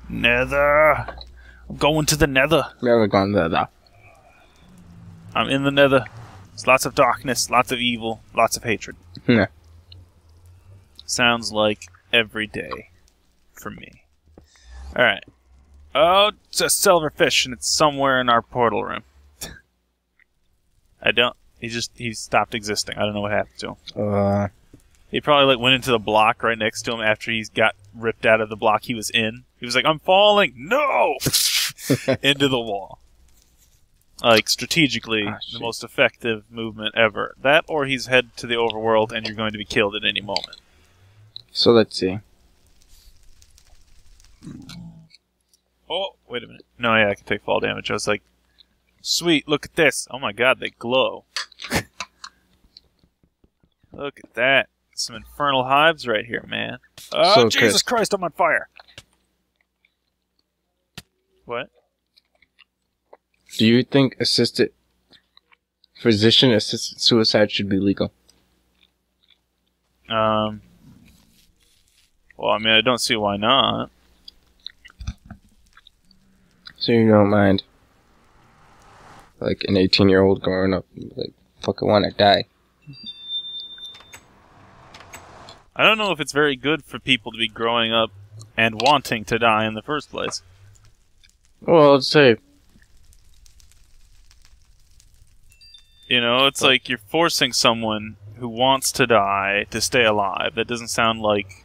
Nether. I'm going to the nether. Never gone there. I'm in the nether. There's lots of darkness, lots of evil, lots of hatred. Yeah. Sounds like every day for me. Alright. Oh, it's a silverfish, and it's somewhere in our portal room. He stopped existing. I don't know what happened to him. He probably like went into the block right next to him after he got ripped out of the block he was in. He was like, I'm falling! No! Into the wall. Like, strategically, the most effective movement ever. That, or he's head to the overworld and you're going to be killed at any moment. So let's see. Oh, wait a minute. No, yeah, I can take fall damage. I was like, sweet, look at this. Oh my god, they glow. Look at that. Some infernal hives right here, man. Oh, so Jesus Christ, I'm on fire. What? Do you think physician-assisted suicide should be legal? Well, I mean, I don't see why not. So you don't mind, like, an 18-year-old growing up, like, fucking want to die? I don't know if it's very good for people to be growing up and wanting to die in the first place. Well, let's say... You know, it's like you're forcing someone who wants to die to stay alive. That doesn't sound like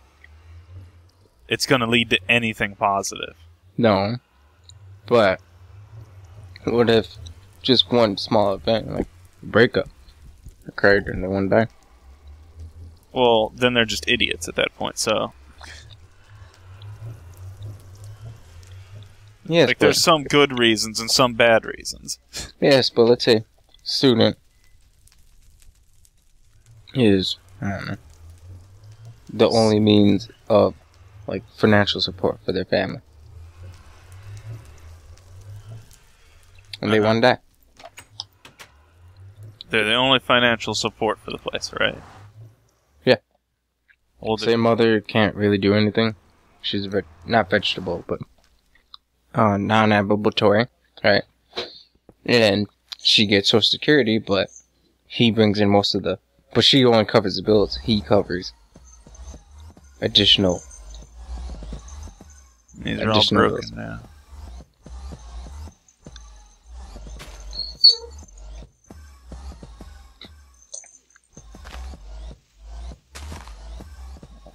it's going to lead to anything positive. No. But what if just one small event, like a breakup, occurred and they want to die? Well, then they're just idiots at that point, so... Yes, like, there's some good reasons and some bad reasons. Yes, but let's say student is, I don't know, the only means of, like, financial support for their family. And they want to die. They're the only financial support for the place, right? Yeah. Well, say mother can't really do anything. She's not vegetable, but non-ambulatory, right? And she gets Social Security, but he brings in most of the... But she only covers the bills. He covers additional... These are all broken now.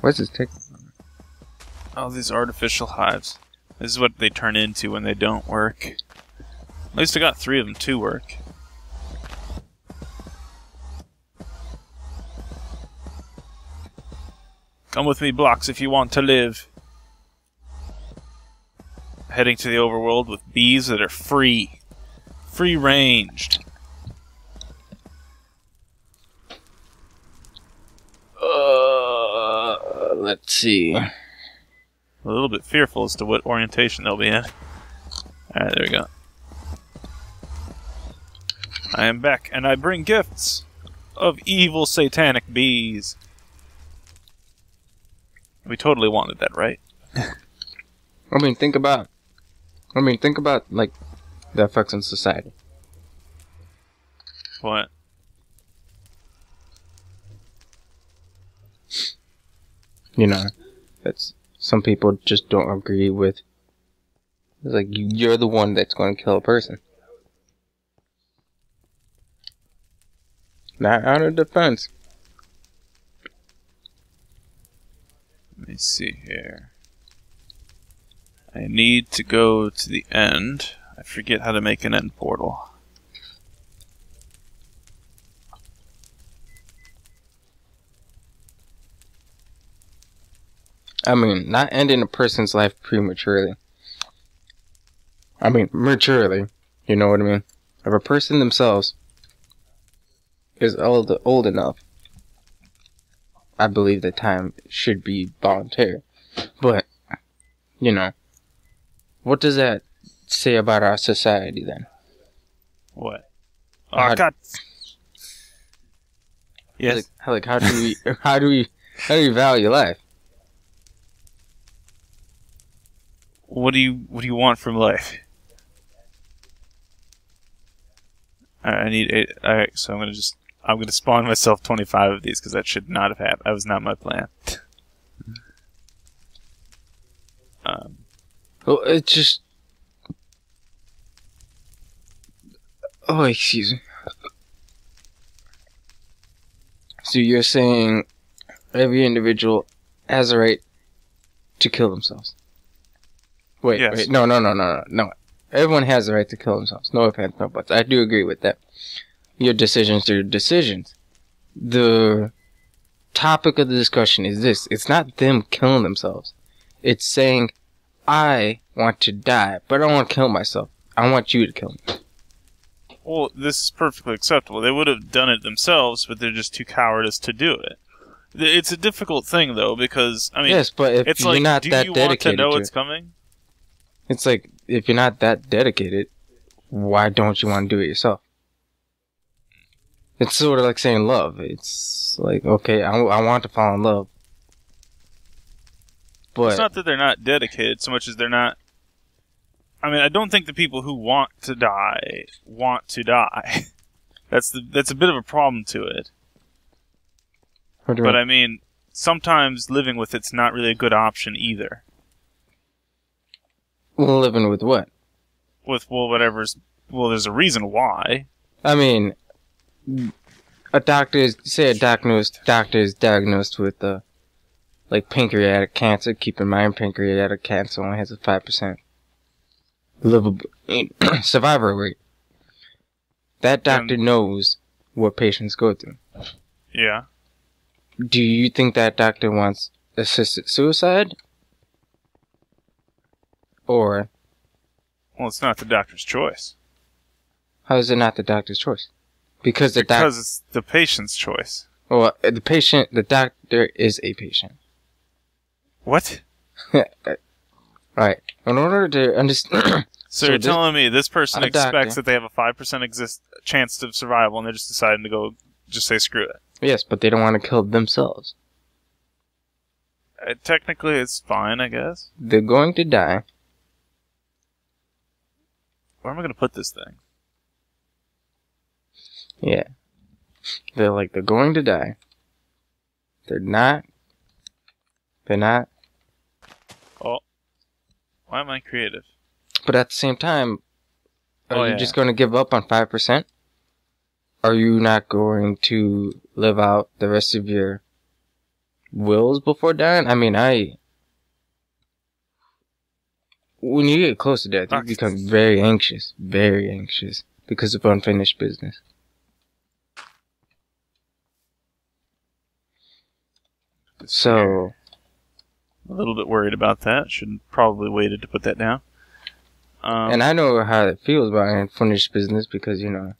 What's this taking? Oh, these artificial hives. This is what they turn into when they don't work. At least I got 3 of them to work. Come with me, blocks, if you want to live. Heading to the overworld with bees that are free. Free-ranged. Let's see. A little bit fearful as to what orientation they'll be in. Alright, there we go. I am back, and I bring gifts of evil satanic bees. We totally wanted that, right? I mean, think about, like, the effects on society. What? You know, that's... Some people just don't agree with... It's like, you're the one that's going to kill a person. Not out of defense. Let me see here. I need to go to the end. I forget how to make an end portal. I mean, not ending a person's life prematurely. I mean, maturely. You know what I mean? If a person themselves is old enough, I believe that time should be voluntary. But, you know, what does that say about our society then? What? Oh, God. Yes. Like, how do we value life? What do you want from life? I need 8. Alright, so I'm gonna spawn myself 25 of these because that should not have happened. That was not my plan. Well, it just. Oh, excuse me. So you're saying every individual has a right to kill themselves? Wait, yes. wait, no. Everyone has the right to kill themselves. No ifs, no buts. I do agree with that. Your decisions are your decisions. The topic of the discussion is this. It's not them killing themselves. It's saying, I want to die, but I don't want to kill myself. I want you to kill me. Well, this is perfectly acceptable. They would have done it themselves, but they're just too cowardice to do it. It's a difficult thing, though, because, I mean... Yes, but if it's you're like, not that dedicated do you want to know it's coming? It's like, if you're not that dedicated, why don't you want to do it yourself? It's sort of like saying love. It's like, okay, I want to fall in love. But it's not that they're not dedicated so much as they're not... I mean, I don't think the people who want to die want to die. That's a bit of a problem to it. What do you mean? I mean, sometimes living with it's not really a good option either. Well, living with what? With, there's a reason why. I mean, a doctor is diagnosed with, like pancreatic cancer. Keep in mind, pancreatic cancer only has a 5% livable survival rate. That doctor knows what patients go through. Yeah. Do you think that doctor wants assisted suicide? Or... Well, it's not the doctor's choice. How is it not the doctor's choice? Because it's the patient's choice. Well, the doctor is a patient. What? Right. In order to understand... So you're telling me this person expects that they have a 5% chance of survival, and they're just deciding to go, just say screw it. Yes, but they don't want to kill themselves. Technically, it's fine, I guess. They're going to die. Where am I going to put this thing? Yeah. They're going to die. They're not. Oh. Why am I creative? But at the same time, are you just going to give up on 5%? Are you not going to live out the rest of your wills before dying? I mean, when you get close to death, you become very anxious because of unfinished business. So, a little bit worried about that. Should probably waited to put that down. And I know how it feels about unfinished business because, you know,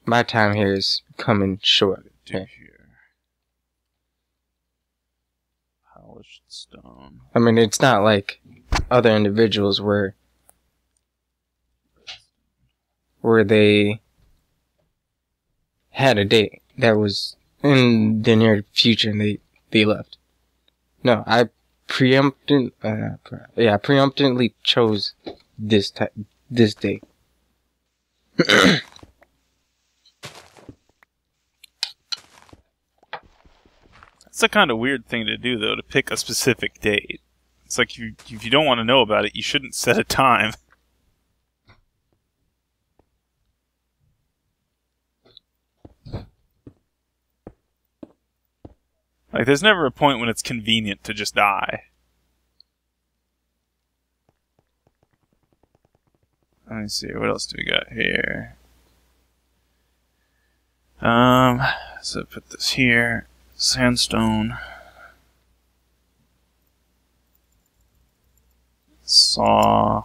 my time here is coming short. Here. Polished stone. I mean, it's not like other individuals where they had a date that was in the near future and they left. No, I preemptively chose this date. It's a kind of weird thing to do, though, to pick a specific date. It's like if you don't want to know about it, you shouldn't set a time. Like, there's never a point when it's convenient to just die. Let me see, what else do we got here? So put this here. Sandstone. Saw.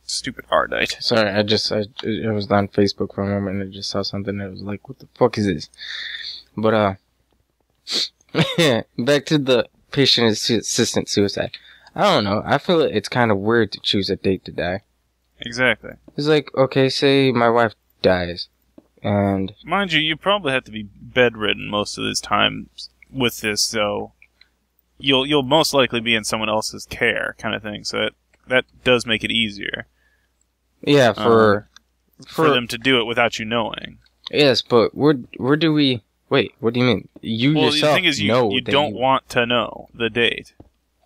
Stupid Ardite. Sorry, I was on Facebook for a moment and I just saw something that was like, what the fuck is this? But, back to the patient assisted suicide. I don't know. I feel it's kind of weird to choose a date to die. Exactly. It's like, okay, say my wife dies, and... Mind you probably have to be bedridden most of this time with this, so you'll most likely be in someone else's care, kind of thing, so that does make it easier. Yeah, for them to do it without you knowing. Yes, but where do we... Wait, what do you mean? Yourself the thing is, you don't want to know the date.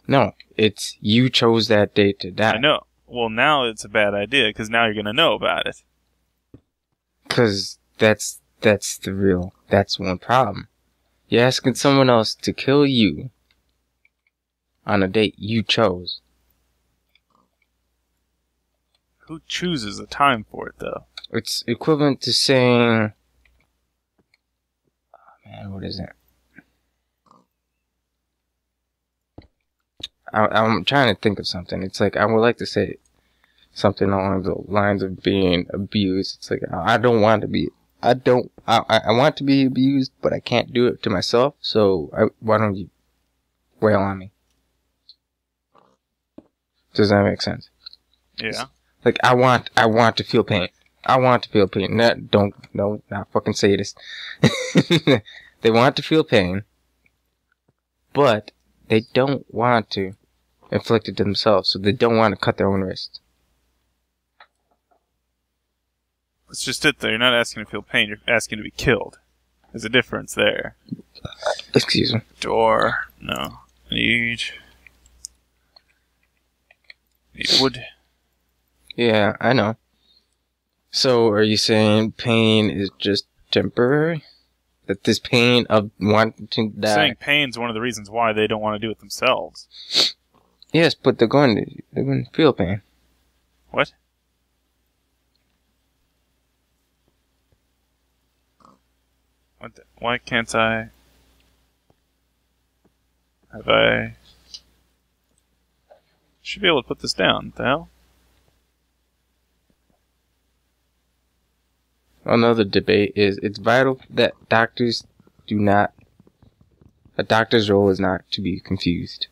No, it's you chose that date to die. I know. Well, now it's a bad idea, because now you're going to know about it. Because that's one problem. You're asking someone else to kill you on a date you chose. Who chooses a time for it, though? It's equivalent to saying... Oh, man, what is it? I'm trying to think of something. It's like, I would like to say something along the lines of being abused. It's like, I don't want to be... I want to be abused, but I can't do it to myself, so why don't you wail on me? Does that make sense? Yeah. Like, I want to feel pain. I want to feel pain. Not fucking say this. They want to feel pain, but they don't want to inflict it to themselves, so they don't want to cut their own wrist. It's just it, though. You're not asking to feel pain, you're asking to be killed. There's a difference there. Excuse me. Door. No. Need wood. Yeah, I know. So, are you saying pain is just temporary? That this pain of wanting to die... I'm saying pain's one of the reasons why they don't want to do it themselves. Yes, but they're going to feel pain. What? Why can't I... Should be able to put this down. What the hell? Another debate is, it's vital that doctors do not... A doctor's role is not to be confused.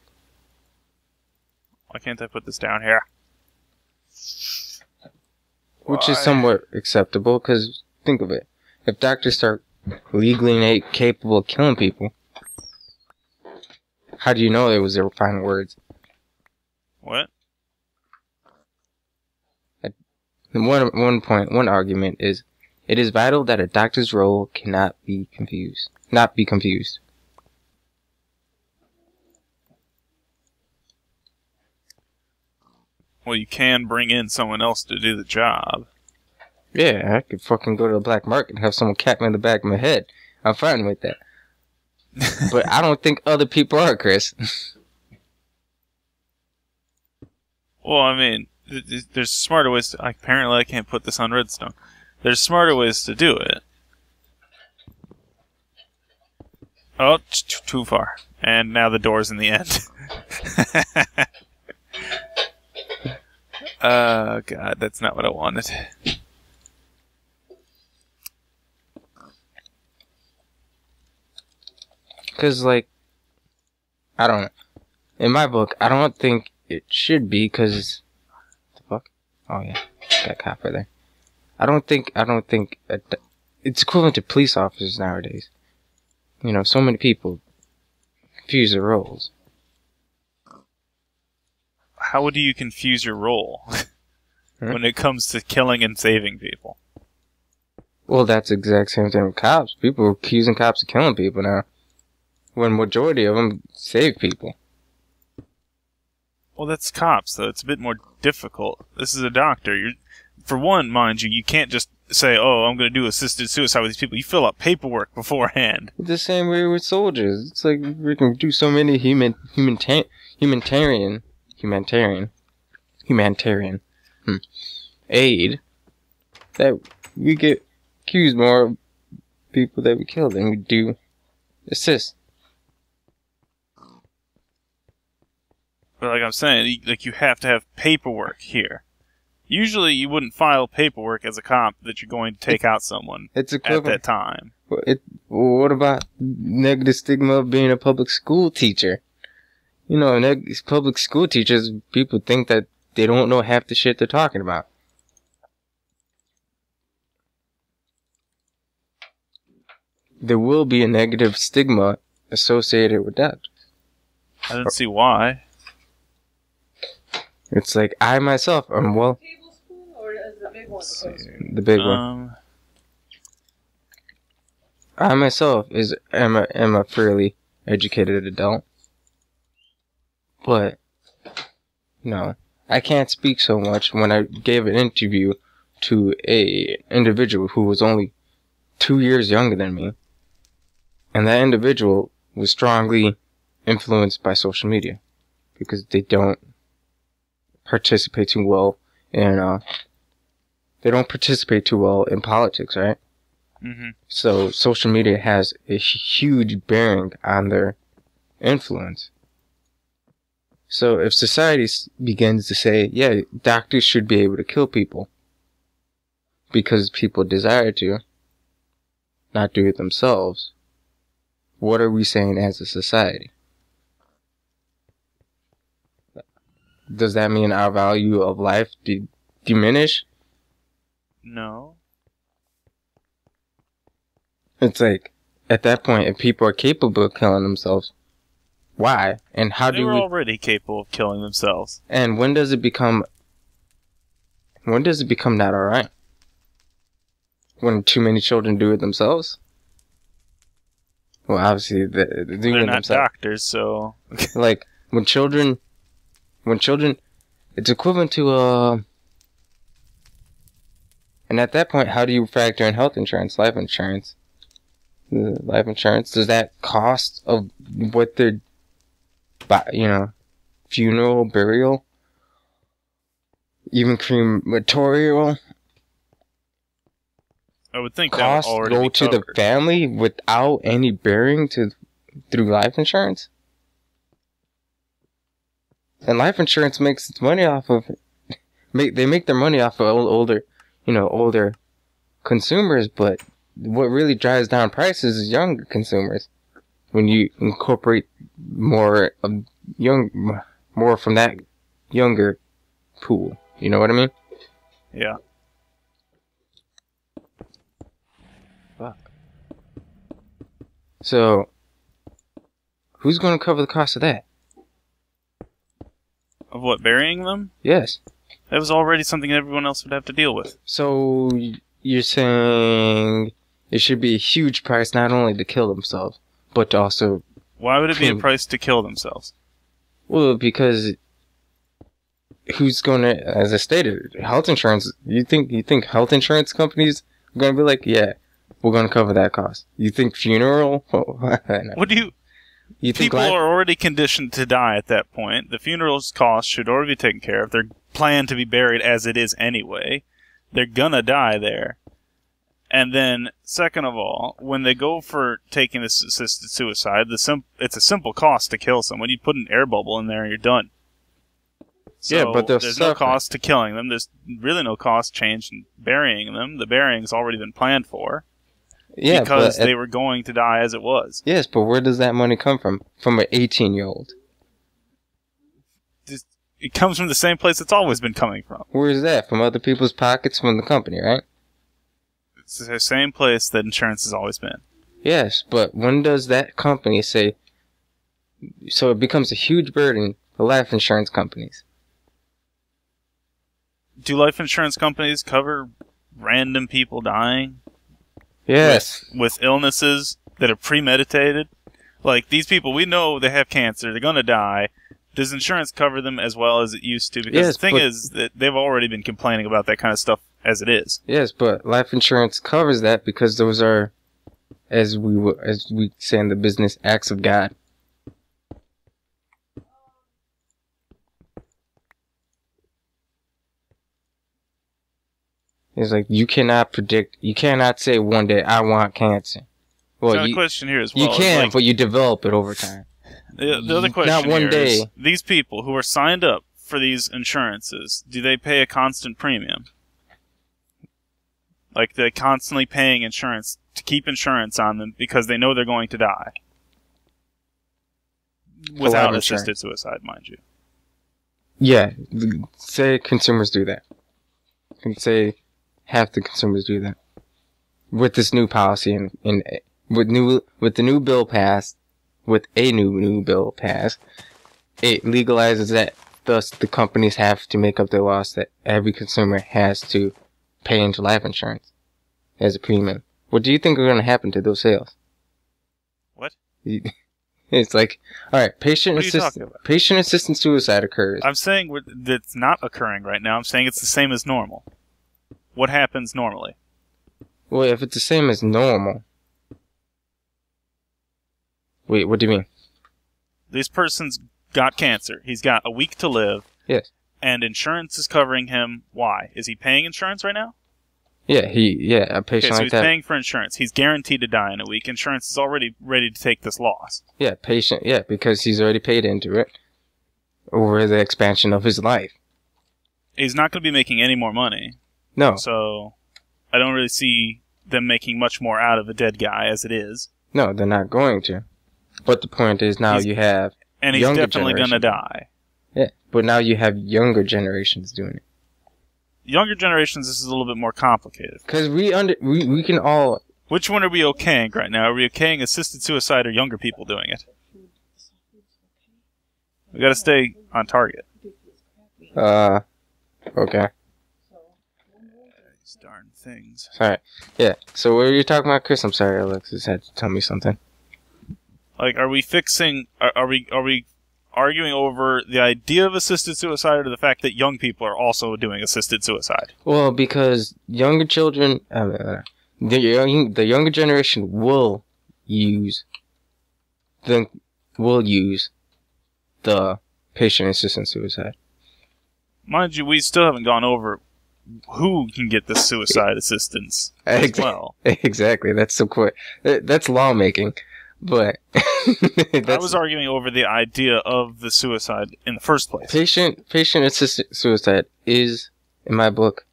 Why can't I put this down here? Which is somewhat acceptable, because think of it. If doctors start legally capable of killing people, how do you know it was their final words? What? One argument is, it is vital that a doctor's role cannot be confused. Not be confused. Well, you can bring in someone else to do the job. Yeah, I could fucking go to the black market and have someone cap me in the back of my head. I'm fine with that. But I don't think other people are, Chris. Well, I mean, there's smarter ways to... Apparently I can't put this on redstone. There's smarter ways to do it. Oh, too far. And now the door's in the end. Oh, God, that's not what I wanted. Because, like, I don't know. In my book, I don't think it should be, because... The fuck? Oh, yeah. Got copper there. I don't think it's equivalent to police officers nowadays. You know, so many people confuse their roles. How do you confuse your role when it comes to killing and saving people? Well, that's the exact same thing with cops. People are accusing cops of killing people now, when majority of them save people. Well, that's cops, though. It's a bit more difficult. This is a doctor. For one, mind you, you can't just say, oh, I'm going to do assisted suicide with these people. You fill out paperwork beforehand. It's the same way with soldiers. It's like we can do so many humanitarian aid that we get accused more of people that we kill than we do assist. But like I'm saying, you have to have paperwork here. Usually you wouldn't file paperwork as a cop that you're going to take out someone at that time. What about negative stigma of being a public school teacher? You know, public school teachers, people think that they don't know half the shit they're talking about. There will be a negative stigma associated with that. I don't see why. It's like, I myself am, well... Tablespoon, or is the big one closer? The big one. I myself am a fairly educated adult. But, no, I can't speak so much when I gave an interview to a individual who was only 2 years younger than me. And that individual was strongly influenced by social media. Because they don't participate too well in, politics, right? Mm-hmm. So social media has a huge bearing on their influence. So if society begins to say, yeah, doctors should be able to kill people because people desire to, not do it themselves, what are we saying as a society? Does that mean our value of life diminish? No. It's like, at that point, if people are capable of killing themselves, why? And how they were already capable of killing themselves. And when does it become not alright? When too many children do it themselves? Well, obviously, they're not doctors, so... Like, when children, it's equivalent to, and at that point, how do you factor in health insurance, life insurance? Life insurance, does that cost of what their, funeral, burial, even crematorial, I would think costs that would already go be to the covered. family without any bearing through life insurance? And life insurance makes its money off of, they make their money off of older consumers, but what really drives down prices is younger consumers. When you incorporate more from that younger pool, you know what I mean? Yeah. Fuck. So, who's going to cover the cost of that? Of what, burying them? Yes. That was already something everyone else would have to deal with. So, you're saying it should be a huge price not only to kill themselves, but to also... Why would it be a price to kill themselves? Well, because who's going to, as I stated, health insurance, you think health insurance companies are going to be like, yeah, we're going to cover that cost? You think funeral? No. What do you... People are already conditioned to die at that point. The funeral's cost should already be taken care of. They're planned to be buried as it is anyway. They're gonna die there. And then, second of all, when they go for taking this assisted suicide, it's a simple cost to kill someone. You put an air bubble in there and you're done. So yeah, but there's no cost to killing them. There's really no cost change in burying them. The burying's already been planned for. Yeah, because they were going to die as it was. Yes, but where does that money come from? From an 18-year-old. It comes from the same place it's always been coming from. Where is that? From other people's pockets, from the company, right? It's the same place that insurance has always been. Yes, but when does that company say... So it becomes a huge burden for life insurance companies. Do life insurance companies cover random people dying? Yes. With illnesses that are premeditated? Like, these people, we know they have cancer, they're gonna die. Does insurance cover them as well as it used to? Because the thing is that they've already been complaining about that kind of stuff as it is. Yes, but life insurance covers that because those are, as we say in the business, acts of God. It's like, you cannot say one day, I want cancer. Well, the question here as well. You can, but you develop it over time. The other question not one day. Is, these people who are signed up for these insurances, do they pay a constant premium? Like, they're constantly paying insurance to keep insurance on them because they know they're going to die. Without assisted suicide, mind you. Yeah, say consumers do that. And say half the consumers do that. With this new policy with the new bill passed, with a new bill passed, it legalizes that. Thus, the companies have to make up their loss that every consumer has to pay into life insurance as a premium. What do you think are going to happen to those sales? What? It's like, all right, patient assisted suicide occurs. I'm saying that's not occurring right now. I'm saying it's the same as normal. What happens normally? Well, if it's the same as normal. Wait, what do you mean? This person's got cancer. He's got a week to live. Yes. And insurance is covering him. Why? Is he paying insurance right now? Yeah, a patient so like he's that. paying for insurance. He's guaranteed to die in a week. Insurance is already ready to take this loss. Yeah, because he's already paid into it over the expansion of his life. He's not going to be making any more money. No. So, I don't really see them making much more out of a dead guy as it is. No, they're not going to. But the point is now you have and he's definitely going to die. Yeah, but now you have younger generations doing it. Younger generations, this is a little bit more complicated. Because we can all... Which one are we okaying right now? Are we okaying assisted suicide or younger people doing it? We got to stay on target. Okay. These darn things. Alright, yeah. So what are you talking about, Chris? I'm sorry, Alexis had to tell me something. Like, are we fixing... Are we arguing over the idea of assisted suicide or the fact that young people are also doing assisted suicide? Well, because younger children... the younger generation will use the patient assisted suicide. Mind you, we still haven't gone over who can get the suicide assistance as well. Exactly. That's so quick. That's lawmaking. But I was arguing over the idea of the suicide in the first place. Patient assisted suicide is, in my book,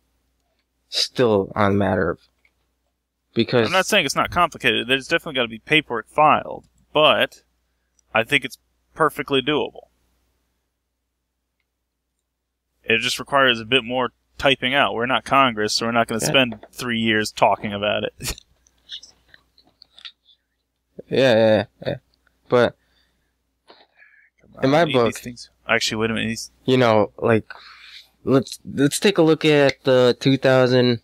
still on the matter of, because I'm not saying it's not complicated. There's definitely got to be paperwork filed, but I think it's perfectly doable. It just requires a bit more typing out. We're not Congress, so we're not going to spend 3 years talking about it. Yeah. But in my book, actually, wait a minute. You know, like, let's take a look at the 2000.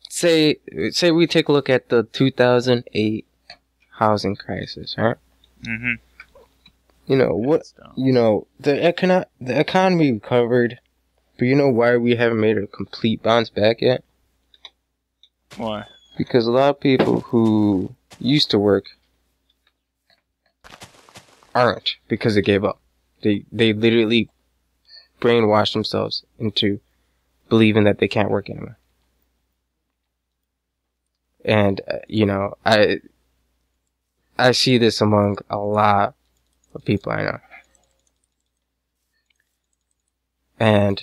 Say we take a look at the 2008 housing crisis, right? Mm-hmm. You know what? You know the economy recovered, but you know why we haven't made a complete bounce back yet? Why? Because a lot of people who used to work aren't, because they gave up. They literally brainwashed themselves into believing that they can't work anymore. And you know, I see this among a lot of people I know. And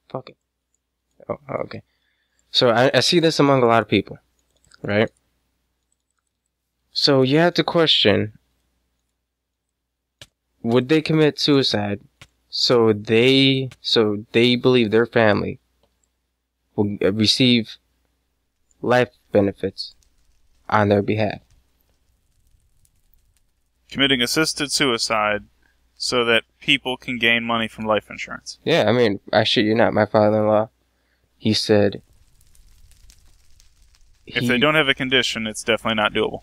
fuck it. Oh, okay. So I see this among a lot of people, right? So you have to question, would they commit suicide so they believe their family will receive life benefits on their behalf? Committing assisted suicide so that people can gain money from life insurance. Yeah, I mean, I shit you not. My father-in-law, he said... If they don't have a condition, it's definitely not doable.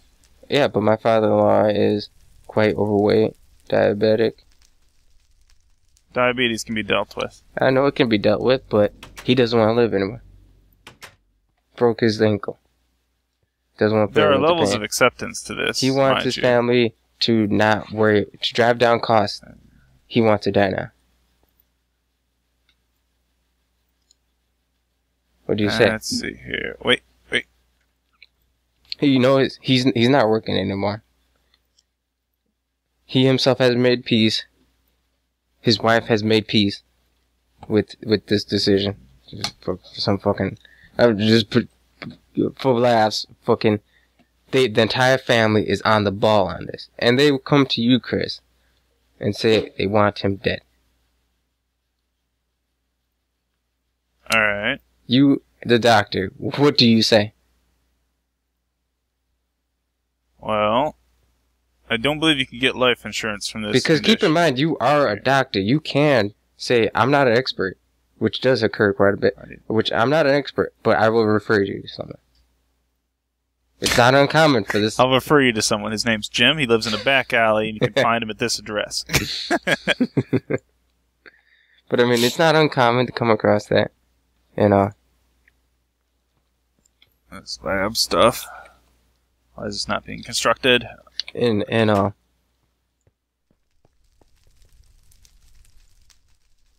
Yeah, but my father-in-law is quite overweight, diabetic. Diabetes can be dealt with. I know it can be dealt with, but he doesn't want to live anymore. Broke his ankle. Doesn't want to. There are levels of acceptance to this. He wants his family to not worry, to drive down costs. He wants to die now. What do you say? Let's see here. Wait. You know, he's not working anymore. He himself has made peace. His wife has made peace with this decision. For some fucking... for laughs, fucking, the entire family is on the ball on this. And they will come to you, Chris, and say they want him dead. Alright. You, the doctor, what do you say? Well, I don't believe you can get life insurance from this Because condition. keep in mind, you are a doctor. You can say, I'm not an expert, which does occur quite a bit. Which I'm not an expert, but I will refer you to someone. It's not uncommon for this. I'll refer you to someone. His name's Jim. He lives in a back alley, and you can find him at this address. But I mean, it's not uncommon to come across that. You know. That's lab stuff. Why is this not being constructed? And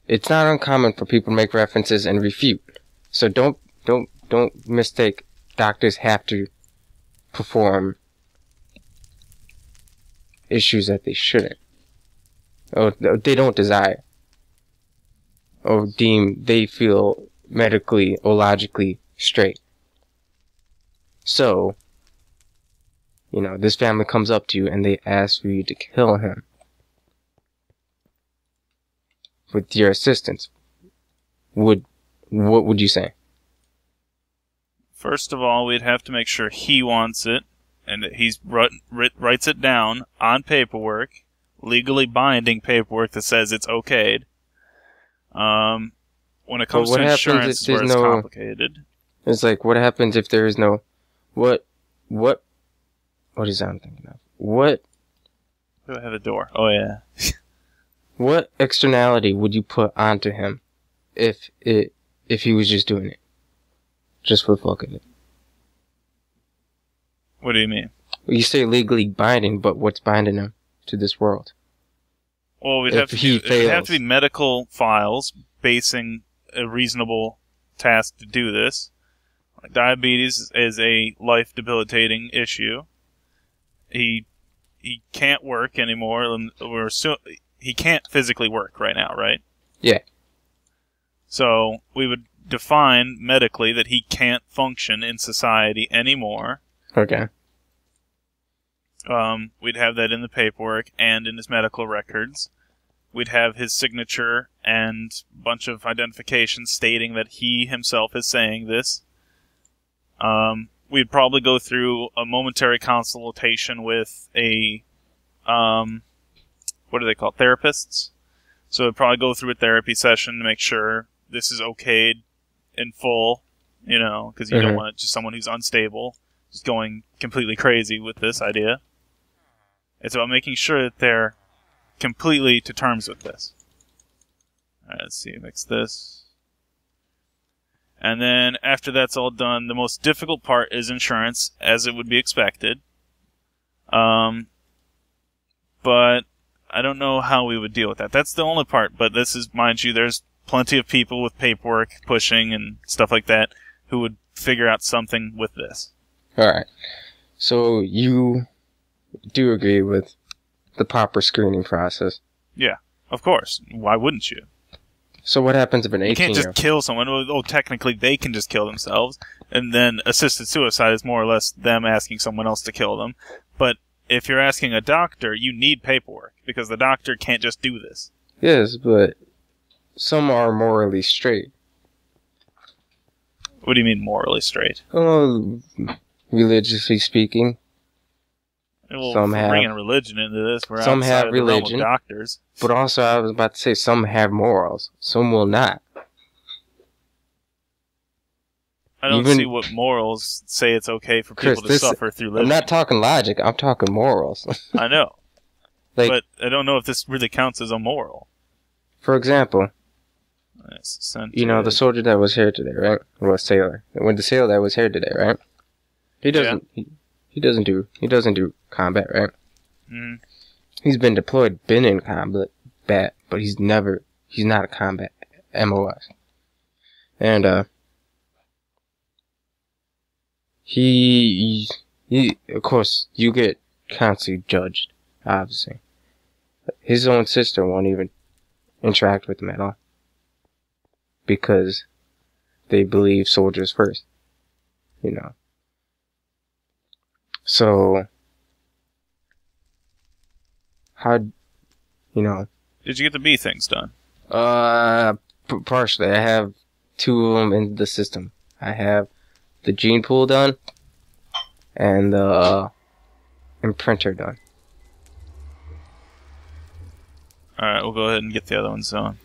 it's not uncommon for people to make references and refute. So don't mistake doctors have to perform issues that they shouldn't. Or they don't desire. Or deem they feel medically or logically straight. So, you know, this family comes up to you and they ask for you to kill him. With your assistance. What would you say? First of all, we'd have to make sure he wants it, and that he's writes it down on paperwork, legally binding paperwork that says it's okayed. When it comes to insurance, it's where it's complicated. It's like, what happens if there is no... What is that I'm thinking of? What... Do I have a door? Oh, yeah. What externality would you put onto him if he was just doing it? Just for the fuck of it. What do you mean? Well, you say legally binding, but what's binding him to this world? Well, it'd have to be medical files basing a reasonable task to do this. Like diabetes is a life-debilitating issue. He can't work anymore. He can't physically work right now, right? Yeah. So we would define medically that he can't function in society anymore. Okay. We'd have that in the paperwork and in his medical records. We'd have his signature and a bunch of identifications stating that he himself is saying this. We'd probably go through a momentary consultation with a, what are they called? Therapists. So we'd probably go through a therapy session to make sure this is okayed in full, you know, because you don't want just someone who's unstable just going completely crazy with this idea. It's about making sure that they're completely to terms with this. Alright, let's see, mix this. And then after that's all done, the most difficult part is insurance, as it would be expected. But I don't know how we would deal with that. That's the only part, but this is, mind you, there's plenty of people with paperwork pushing and stuff like that who would figure out something with this. Alright. So you do agree with the proper screening process? Yeah, of course. Why wouldn't you? So what happens if an 18-year-old... You can't just kill someone. Oh, technically they can just kill themselves. And then assisted suicide is more or less them asking someone else to kill them. But if you're asking a doctor, you need paperwork, because the doctor can't just do this. Yes, but some are morally straight. What do you mean morally straight? Oh, religiously speaking. Well, some have bringing religion into this. We're some outside have of the realm religion, of doctors. But also, I was about to say, some have morals. Some will not. I don't see what morals say it's okay for people to suffer through living. I'm not talking logic. I'm talking morals. I know. Like, but I don't know if this really counts as a moral. For example, you know, the soldier that was here today, right? Or sailor. When the sailor that was here today, right? He doesn't... Yeah. He doesn't do combat, right? Mm-hmm. He's been deployed, been in combat, but he's not a combat MOS. And, he, of course, you get constantly judged, obviously. His own sister won't even interact with him at all. Because they believe soldiers first. You know, So, how, you know? Did you get the bee things done? Partially. I have 2 of them in the system. I have the gene pool done and the imprinter done. Alright, we'll go ahead and get the other ones done.